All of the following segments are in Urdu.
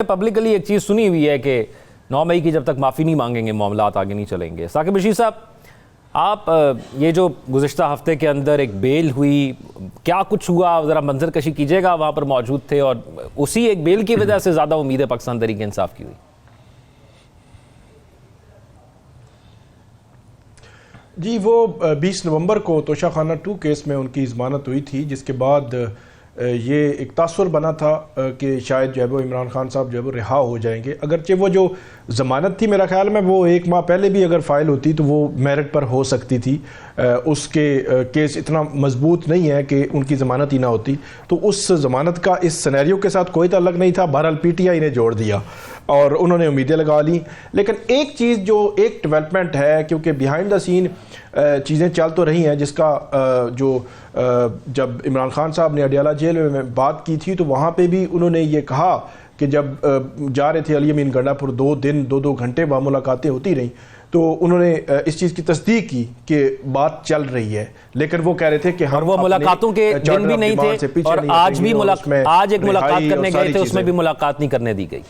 پبلکلی ایک چیز سنی ہوئی ہے کہ 9 مئی کی جب تک معافی نہیں مانگیں گے معاملات آگے نہیں چلیں گے۔ ثاقب رشید صاحب، آپ یہ جو گزشتہ ہفتے کے اندر ایک بیل ہوئی، کیا کچھ ہوا ذرا منظر کشی کیجئے گا، وہاں پر موجود تھے اور اسی ایک بیل کی وجہ سے زیادہ امید پاکستان تحریک انصاف کی ہوئی؟ جی، وہ 20 نومبر کو توشہ خانہ 2 کیس میں ان کی ضمانت ہوئی تھی، جس کے بعد یہ ایک تاثر بنا تھا کہ شاید جو ہے وہ عمران خان صاحب جو ہے وہ رہا ہو جائیں گے۔ اگرچہ وہ جو ضمانت تھی میرا خیال میں وہ 1 ماہ پہلے بھی اگر فائل ہوتی تو وہ میرٹ پر ہو سکتی تھی، اس کے کیس اتنا مضبوط نہیں ہے کہ ان کی ضمانت ہی نہ ہوتی، تو اس ضمانت کا اس سینیریو کے ساتھ کوئی تعلق نہیں تھا۔ بہرحال پی ٹی آئی نے جوڑ دیا اور انہوں نے امیدیں لگا لی۔ لیکن ایک چیز جو ایک ڈیولپمنٹ ہے، کیونکہ بیہائنڈ دا سین چیزیں چل تو رہی ہیں، جس کا جو جب عمران خان صاحب نے اڈیالہ جیل میں بات کی تھی تو وہاں پہ بھی انہوں نے یہ کہا کہ جب جا رہے تھے علی امین گنڈا پور 2 دن 2 گھنٹے بعد ملاقاتیں ہوتی رہیں، تو انہوں نے اس چیز کی تصدیق کی کہ بات چل رہی ہے، لیکن وہ کہہ رہے تھے کہ ہم وہ ملاقاتوں کے دن بھی نہیں تھے اور آج ایک ملاقات کرنے گئے تھے، اس میں بھی ملاقات نہیں کرنے دی گئی۔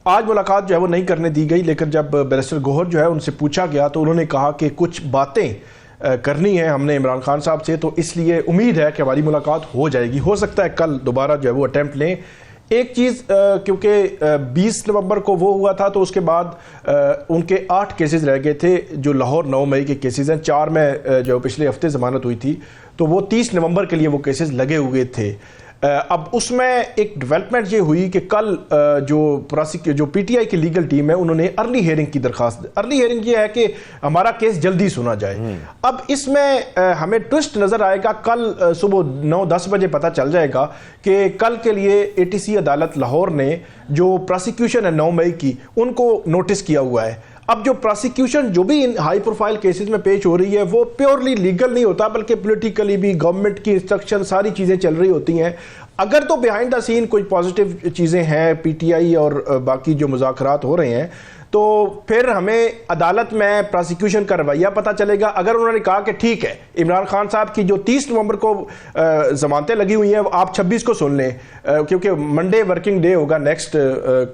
آج ملاقات جو ہے وہ نہیں کرنے دی گئی، لیکن جب بیرسٹر گوہر جو ہے ان سے پوچھا گیا تو انہوں نے کہا کہ کچھ باتیں کرنی ہیں ہم نے عمران خان صاحب سے، تو اس لیے امید ہے کہ ہماری ملاقات ہو جائے گی، ہو سکتا ہے کل دوبارہ جو ہے وہ اٹیمپٹ لیں۔ ایک چیز کیونکہ 20 نومبر کو وہ ہوا تھا تو اس کے بعد ان کے 8 کیسز رہ گئے تھے جو لاہور 9 مئی کے کیسز ہیں، 4 میں جو پچھلے ہفتے ضمانت ہوئی تھی، تو وہ 30 نومبر کے لیے وہ کیسز لگے ہوئے تھے۔ اب اس میں ایک ڈیولپمنٹ یہ ہوئی کہ کل جو پی ٹی آئی کی لیگل ٹیم ہے انہوں نے ارلی ہیئرنگ کی درخواست، ارلی ہیئرنگ یہ ہے کہ ہمارا کیس جلدی سنا جائے۔ اب اس میں ہمیں ٹوسٹ نظر آئے گا، کل صبح 9-10 بجے پتہ چل جائے گا کہ کل کے لیے اے ٹی سی عدالت لاہور نے جو پراسیکیوشن ہے 9 مئی کی ان کو نوٹس کیا ہوا ہے۔ اب جو پراسیکیوشن جو بھی ان ہائی پروفائل کیسز میں پیش ہو رہی ہے وہ پیورلی لیگل نہیں ہوتا، بلکہ پولیٹیکلی بھی گورنمنٹ کی انسٹرکشن ساری چیزیں چل رہی ہوتی ہیں۔ اگر تو بیہائنڈ دا سین کوئی پازیٹیو چیزیں ہیں، پی ٹی آئی اور باقی جو مذاکرات ہو رہے ہیں، تو پھر ہمیں عدالت میں پراسیکیوشن کا رویہ پتہ چلے گا۔ اگر انہوں نے کہا کہ ٹھیک ہے عمران خان صاحب کی جو 30 نومبر کو ضمانتیں لگی ہوئی ہیں آپ 26 کو سن لیں، کیونکہ منڈے ورکنگ ڈے ہوگا نیکسٹ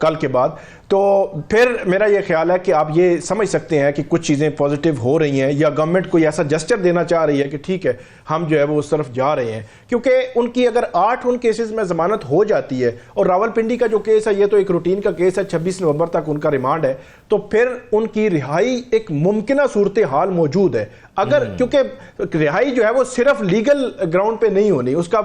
کل کے بعد، تو پھر میرا یہ خیال ہے کہ آپ یہ سمجھ سکتے ہیں کہ کچھ چیزیں پازیٹیو ہو رہی ہیں، یا گورنمنٹ کوئی ایسا جسچر دینا چاہ رہی ہے کہ ٹھیک ہے ہم جو ہے وہ اس طرف جا رہے ہیں، کیونکہ ان کی اگر 8 ان کیسز میں ضمانت ہو جاتی ہے، اور راولپنڈی کا جو کیس ہے یہ تو ایک روٹین کا کیس ہے، 26 نومبر تک ان کا ریمانڈ ہے، تو پھر ان کی رہائی ایک ممکنہ صورتحال موجود ہے۔ اگر کیونکہ رہائی جو ہے وہ صرف لیگل گراؤنڈ پہ نہیں ہونی، اس کا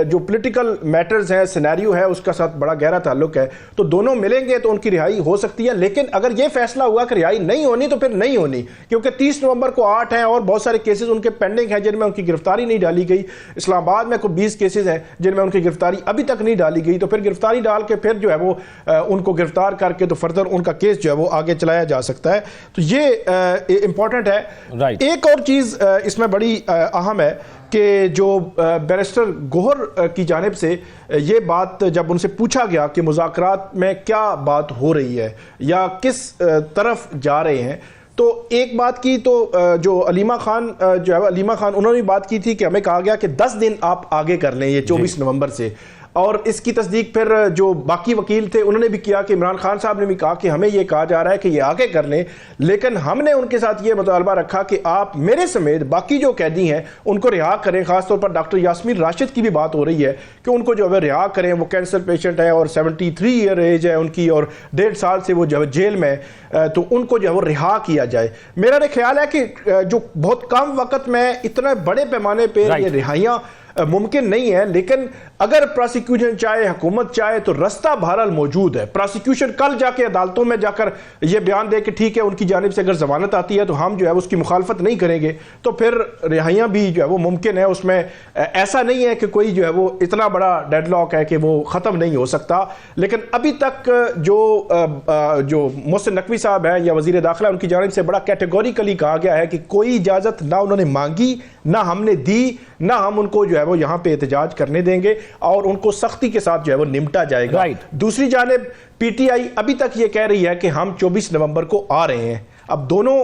جو پولیٹیکل میٹرز ہیں، سینیریو ہے، اس کا ساتھ بڑا گہرا تعلق ہے، تو دونوں ملیں گے تو ان کی رہائی ہو سکتی ہے۔ لیکن اگر یہ فیصلہ ہوا کہ رہائی نہیں ہونی تو پھر نہیں ہونی، کیونکہ 30 نومبر کو 8 ہیں اور بہت سارے کیسز ان کے پینڈنگ ہیں جن میں ان کی گرفتاری نہیں ڈالی گئی۔ اسلام آباد میں کوئی 20 کیسز ہیں جن میں ان کی گرفتاری ابھی تک نہیں ڈالی گئی، تو پھر گرفتاری ڈال کے پھر جو ہے وہ ان کو گرفتار کر کے تو فردر ان کا کیس جو ہے وہ آگے چلایا جا سکتا ہے، تو یہ امپورٹنٹ ہے۔ ایک اور چیز اس میں بڑی اہم ہے کہ جو بیرسٹر گوہر کی جانب سے یہ بات جب ان سے پوچھا گیا کہ مذاکرات میں کیا بات ہو رہی ہے یا کس طرف جا رہے ہیں، تو ایک بات کی تو جو علیمہ خان جو ہے علیمہ خان انہوں نے بات کی تھی کہ ہمیں کہا گیا کہ 10 دن آپ آگے کر لیں یہ 24 نومبر سے، اور اس کی تصدیق پھر جو باقی وکیل تھے انہوں نے بھی کیا کہ عمران خان صاحب نے بھی کہا کہ ہمیں یہ کہا جا رہا ہے کہ یہ آگے کر لیں، لیکن ہم نے ان کے ساتھ یہ مطالبہ رکھا کہ آپ میرے سمیت باقی جو قیدی ہیں ان کو رہا کریں۔ خاص طور پر ڈاکٹر یاسمین راشد کی بھی بات ہو رہی ہے کہ ان کو جو ہے رہا کریں، وہ کینسر پیشنٹ ہیں اور 73 ایئر ایج ہے ان کی، اور 1.5 سال سے وہ جو ہے جیل میں، تو ان کو جو ہے وہ رہا کیا جائے۔ میرا خیال ہے کہ جو بہت کم وقت میں اتنے بڑے پیمانے پہ یہ رہائیاں ممکن نہیں ہے، لیکن اگر پراسیکیوشن چاہے، حکومت چاہے، تو رستہ بہرحال موجود ہے۔ پراسیکیوشن کل جا کے عدالتوں میں جا کر یہ بیان دے کہ ٹھیک ہے ان کی جانب سے اگر ضمانت آتی ہے تو ہم جو ہے اس کی مخالفت نہیں کریں گے، تو پھر رہائیاں بھی جو ہے وہ ممکن ہے۔ اس میں ایسا نہیں ہے کہ کوئی جو ہے وہ اتنا بڑا ڈیڈ لاک ہے کہ وہ ختم نہیں ہو سکتا، لیکن ابھی تک جو محسن نقوی صاحب ہیں یا وزیر داخلہ ان کی جانب سے بڑا کیٹیگوریکلی کہا گیا ہے کہ کوئی اجازت نہ انہوں نے مانگی نہ ہم نے دی، نہ ہم ان کو جو ہے وہ یہاں پہ احتجاج کرنے دیں گے، اور ان کو سختی کے ساتھ جو ہے وہ نمٹا جائے گا۔ دوسری جانب پی ٹی آئی ابھی تک یہ کہہ رہی ہے کہ ہم 24 نومبر کو آ رہے ہیں۔ اب دونوں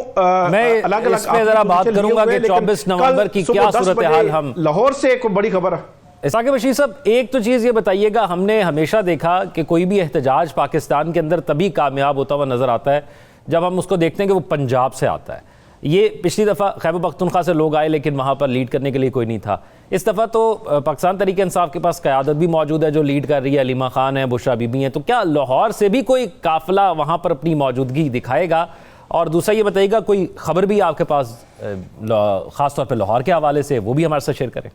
میں اس پہ ذرا بات کروں گا کہ 24 نومبر کی کیا صورتحال ہم لاہور سے ایک بڑی خبر ثاقب بشیر صاحب، ایک تو چیز یہ بتائیے گا، ہم نے ہمیشہ دیکھا کہ کوئی بھی احتجاج پاکستان کے اندر تبھی کامیاب ہوتا ہوا نظر آتا ہے جب ہم اس کو دیکھتے ہیں کہ وہ پنجاب سے آتا ہے. یہ پچھلی دفعہ خیبر پختونخوا سے لوگ آئے لیکن وہاں پر لیڈ کرنے کے لیے کوئی نہیں تھا. اس دفعہ تو پاکستان تحریک انصاف کے پاس قیادت بھی موجود ہے جو لیڈ کر رہی ہے، علیمہ خان ہے، بشرا بی بی ہیں. تو کیا لاہور سے بھی کوئی قافلہ وہاں پر اپنی موجودگی دکھائے گا؟ اور دوسرا یہ بتائیے گا کوئی خبر بھی آپ کے پاس خاص طور پہ لاہور کے حوالے سے، وہ بھی ہمارے ساتھ شیئر کریں.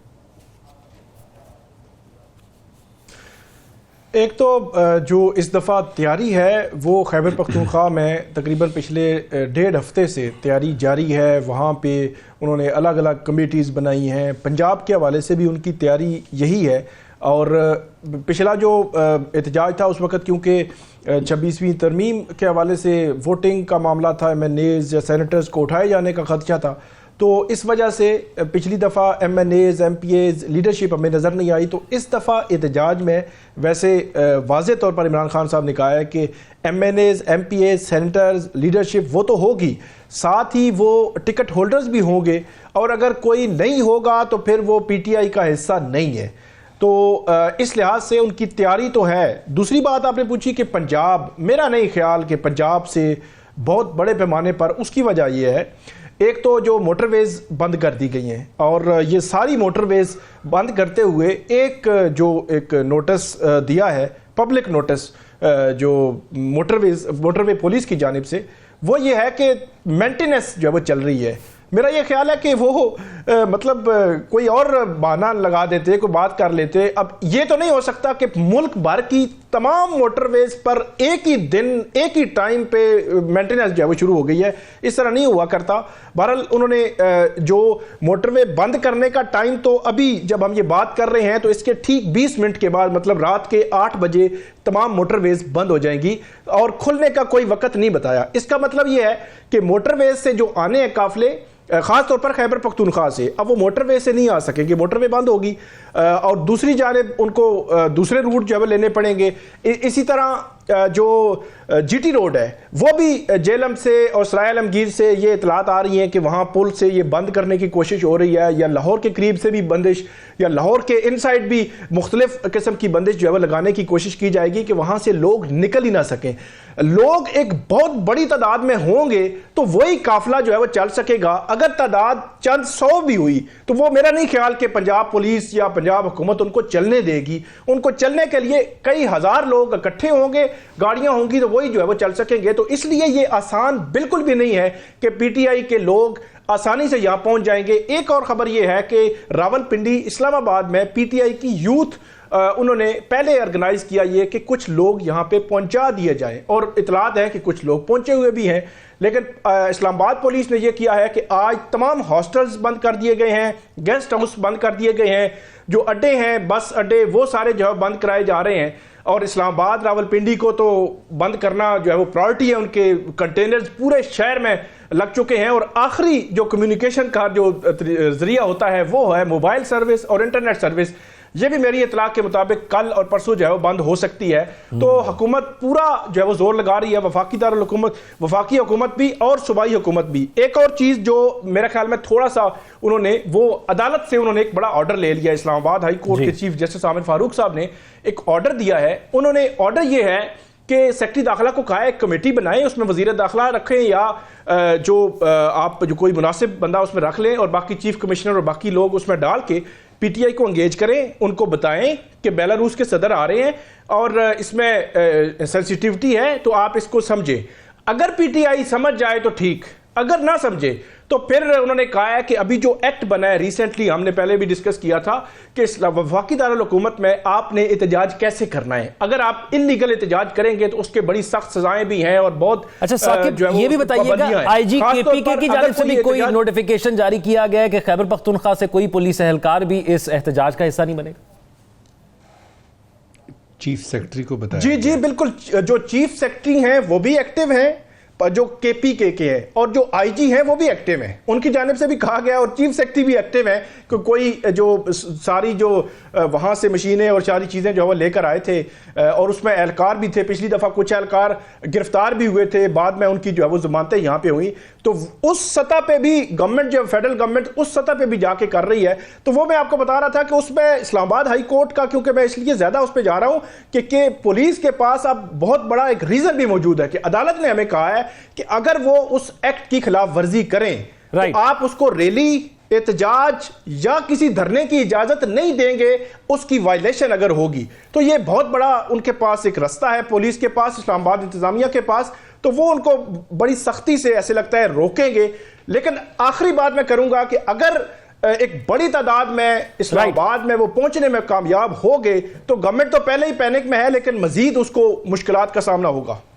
ایک تو جو اس دفعہ تیاری ہے وہ خیبر پختونخوا میں تقریباً پچھلے 1.5 ہفتے سے تیاری جاری ہے. وہاں پہ انہوں نے الگ الگ کمیٹیز بنائی ہیں. پنجاب کے حوالے سے بھی ان کی تیاری یہی ہے. اور پچھلا جو احتجاج تھا اس وقت کیونکہ 26ویں ترمیم کے حوالے سے ووٹنگ کا معاملہ تھا، ایم این ایز یا سینیٹرز کو اٹھائے جانے کا خدشہ تھا، تو اس وجہ سے پچھلی دفعہ M N As M P As leadership ہمیں نظر نہیں آئی. تو اس دفعہ احتجاج میں ویسے واضح طور پر عمران خان صاحب نے کہا ہے کہ M N As M P As senators leadership وہ تو ہوگی، ساتھ ہی وہ ٹکٹ ہولڈرز بھی ہوں گے، اور اگر کوئی نہیں ہوگا تو پھر وہ پی ٹی آئی کا حصہ نہیں ہے. تو اس لحاظ سے ان کی تیاری تو ہے. دوسری بات آپ نے پوچھی کہ پنجاب، میرا نہیں خیال کہ پنجاب سے بہت بڑے پیمانے پر، اس کی وجہ یہ ہے ایک تو جو موٹر ویز بند کر دی گئی ہیں، اور یہ ساری موٹر ویز بند کرتے ہوئے ایک نوٹس دیا ہے، پبلک نوٹس جو موٹر وے پولیس کی جانب سے، وہ یہ ہے کہ مینٹیننس جو ہے وہ چل رہی ہے. میرا یہ خیال ہے کہ وہ مطلب کوئی اور بہانہ لگا دیتے، کوئی بات کر لیتے. اب یہ تو نہیں ہو سکتا کہ ملک بھر کی تمام موٹر ویز پر ایک ہی دن ایک ہی ٹائم پہ مینٹیننس جو ہے وہ شروع ہو گئی ہے. اس طرح نہیں ہوا کرتا. بہرحال انہوں نے جو موٹر وے بند کرنے کا ٹائم تو ابھی جب ہم یہ بات کر رہے ہیں تو اس کے ٹھیک 20 منٹ کے بعد، مطلب رات کے 8 بجے تمام موٹر ویز بند ہو جائیں گی، اور کھلنے کا کوئی وقت نہیں بتایا. اس کا مطلب یہ ہے کہ موٹر ویز سے جو آنے ہیں قافلے، خاص طور پر خیبر پختونخوا سے، اب وہ موٹر وے سے نہیں آ سکیں گے، موٹر وے بند ہوگی، اور دوسری جانب ان کو دوسرے روٹ جو ہے لینے پڑیں گے. اسی طرح جو جی ٹی روڈ ہے وہ بھی جیلم سے اور سرائے عالمگیر سے یہ اطلاعات آ رہی ہیں کہ وہاں پل سے یہ بند کرنے کی کوشش ہو رہی ہے، یا لاہور کے قریب سے بھی بندش، یا لاہور کے ان سائڈ بھی مختلف قسم کی بندش جو ہے وہ لگانے کی کوشش کی جائے گی کہ وہاں سے لوگ نکل ہی نہ سکیں. لوگ ایک بہت بڑی تعداد میں ہوں گے تو وہی قافلہ جو ہے وہ چل سکے گا. اگر تعداد چند 100 بھی ہوئی تو وہ میرا نہیں خیال کہ پنجاب پولیس یا پنجاب حکومت ان کو چلنے دے گی. ان کو چلنے کے لیے کئی ہزار لوگ اکٹھے ہوں گے، گاڑیاں ہوں گی، تو وہی جو ہے وہ چل سکیں گے. تو اس لیے یہ آسان بالکل بھی نہیں ہے کہ پی ٹی آئی کے لوگ آسانی سے یہاں پہنچ جائیں گے. ایک اور خبر یہ ہے کہ راول پنڈی اسلام آباد میں پی ٹی آئی کی یوتھ انہوں نے پہلے آرگنائز کیا یہ کہ کچھ لوگ یہاں پہ پہنچا دیے جائیں، اور اطلاعات ہیں کہ کچھ لوگ پہنچے ہوئے بھی ہیں. لیکن اسلام آباد پولیس نے یہ کیا ہے کہ آج تمام ہاسٹلز بند کر دیے گئے ہیں، گیسٹ ہاؤس بند کر دیے گئے ہیں، جو اڈے ہیں بس اڈے وہ سارے جو ہے بند کرائے جا رہے ہیں. اور اسلام آباد راول پنڈی کو تو بند کرنا جو ہے وہ پرائورٹی ہے. ان کے کنٹینرز پورے شہر میں لگ چکے ہیں، اور آخری جو کمیونیکیشن کا جو ذریعہ ہوتا ہے وہ ہے موبائل سروس اور انٹرنیٹ سروس. یہ بھی میری اطلاع کے مطابق کل اور پرسوں جو ہے وہ بند ہو سکتی ہے. تو حکومت پورا جو ہے وہ زور لگا رہی ہے، وفاقی دارالحکومت، وفاقی حکومت بھی اور صوبائی حکومت بھی. ایک اور چیز جو میرے خیال میں تھوڑا سا انہوں نے، وہ عدالت سے انہوں نے ایک بڑا آرڈر لے لیا. اسلام آباد ہائی کورٹ کے چیف جسٹس عامر فاروق صاحب نے ایک آرڈر دیا ہے. انہوں نے آرڈر یہ ہے کہ سیکرٹری داخلہ کو کہا ہے ایک کمیٹی بنائیں، اس میں وزیر داخلہ رکھیں یا جو آپ جو کوئی مناسب بندہ اس میں رکھ لیں، اور باقی چیف کمشنر اور باقی لوگ اس میں ڈال کے پی ٹی آئی کو انگیج کریں. ان کو بتائیں کہ بیلاروس کے صدر آ رہے ہیں اور اس میں سینسیٹیوٹی ہے تو آپ اس کو سمجھیں. اگر پی ٹی آئی سمجھ جائے تو ٹھیک، اگر نہ سمجھے تو پھر انہوں نے کہا ہے کہ ابھی جو ایکٹ بنا ہے ریسنٹلی، ہم نے پہلے بھی ڈسکس کیا تھا کہ وفاقی دارالحکومت میں آپ نے احتجاج کیسے کرنا ہے. اگر آپ انلیگل احتجاج کریں گے تو اس کے بڑی سخت سزائیں بھی ہیں اور بہت. اچھا ثاقب، یہ بھی بتائیے گا آئی جی کے پی کے کی جانب سے بھی کوئی نوٹیفیکیشن جاری کیا گیا ہے کہ خیبر پختونخوا سے کوئی پولیس اہلکار بھی اس احتجاج کا حصہ نہیں بنے گا؟ چیف سیکرٹری کو بتایا. جی بالکل، جو چیف سیکرٹری ہیں وہ بھی ایکٹیو ہیں، جو کے پی کے ہیں اور جو آئی جی ہیں وہ بھی ایکٹیو ہیں, ان کی جانب سے بھی کہا گیا, اور چیف سیکرٹری بھی ایکٹیو ہیں کہ کوئی جو ساری جو وہاں سے مشینیں اور ساری چیزیں جو وہ لے کر آئے تھے, اور اس میں اہلکار بھی تھے, پچھلی دفعہ کچھ اہلکار گرفتار بھی ہوئے تھے, بعد میں ان کی جو ہے وہ ضمانتیں یہاں پہ ہوئی, تو اس سطح پہ بھی گورنمنٹ جو فیڈرل گورنمنٹ اس سطح پہ بھی جا کے کر رہی ہے. تو وہ میں آپ کو بتا رہا تھا کہ اس میں اسلام آباد ہائی کورٹ کا, کیونکہ میں اس لیے زیادہ اس پہ جا رہا ہوں کہ پولیس کے پاس اب بہت بڑا ایک ریزن بھی موجود ہے کہ عدالت نے ہمیں کہا ہے کہ اگر وہ اس ایکٹ کی خلاف ورزی کریں تو آپ اس کو ریلی, احتجاج یا کسی دھرنے کی اجازت نہیں دیں گے, اس کی وائلیشن اگر ہوگی. تو یہ بہت بڑا ان کے پاس ایک رستہ ہے, پولیس کے پاس, اسلام آباد انتظامیہ کے پاس, تو وہ ان کو بڑی سختی سے ایسے لگتا ہے روکیں گے. لیکن آخری بات میں کروں گا کہ اگر ایک بڑی تعداد میں اسلام آباد میں وہ پہنچنے میں کامیاب ہو گئے تو گورنمنٹ تو پہلے ہی پینک میں ہے, لیکن مزید اس کو مشکلات کا سامنا ہوگا.